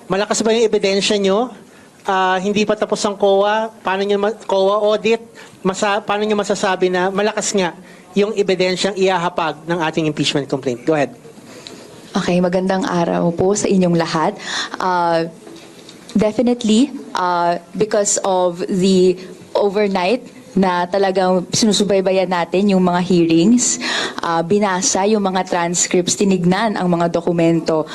Malakas ba yung ebidensya nyo? Hindi pa tapos ang COA? COA audit? Paano nyo masasabi na malakas nga yung ebidensyang iahapag ng ating impeachment complaint? Go ahead. Okay, magandang araw po sa inyong lahat. Definitely, because of the overnight na talagang sinusubaybayan natin yung mga hearings, binasa yung mga transcripts, tinignan ang mga dokumento,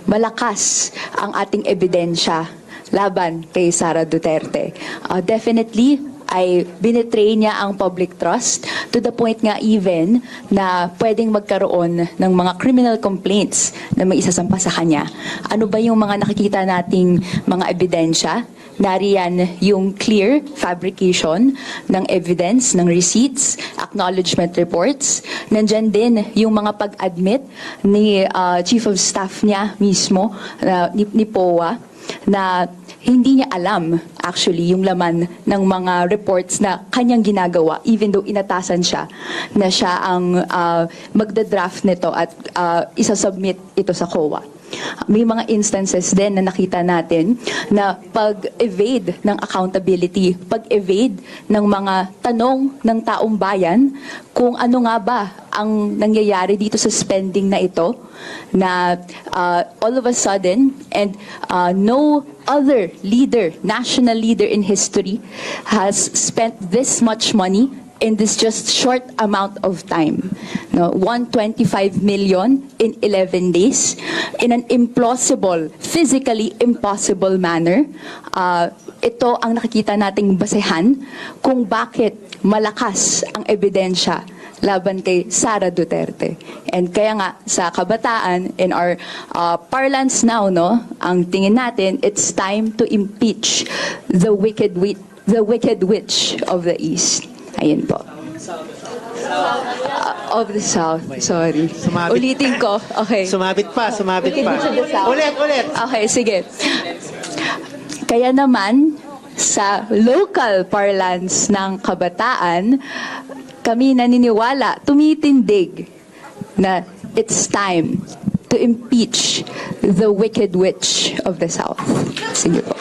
malakas ang ating ebidensya laban kay Sara Duterte. Definitely, ay binetray niya ang public trust to the point nga even na pwedeng magkaroon ng mga criminal complaints na may isasampa sa kanya. Ano ba yung mga nakikita nating mga ebidensya? Nariyan yung clear fabrication ng evidence, ng receipts, acknowledgement reports. Nandyan din yung mga pag-admit ni Chief of Staff niya mismo, ni POA, na hindi niya alam actually yung laman ng mga reports na kanyang ginagawa even though inatasan siya na siya ang magda-draft nito at isasubmit ito sa COA. May mga instances din na nakita natin na pag-evade ng accountability, pag-evade ng mga tanong ng taong bayan kung ano nga ba ang nangyayari dito sa spending na ito, na all of a sudden, and no other leader, national leader in history has spent this much money in this just short amount of time. No, 125 million in 11 days in an implausible, physically impossible manner. Ito ang nakikita nating basehan kung bakit malakas ang ebidensya laban kay Sara Duterte. And kaya nga sa kabataan, in our parlance now, no, ang tingin natin, it's time to impeach the wicked witch of the East. Ayun po. Of the South, sorry. Sumabit. Ulitin ko. Okay. Sumabit pa. Wicked witch of the South. Ulit. Okay, sige. Kaya naman, sa local parlance ng kabataan, kami naniniwala, tumitindig na it's time to impeach the wicked witch of the South. Sige po.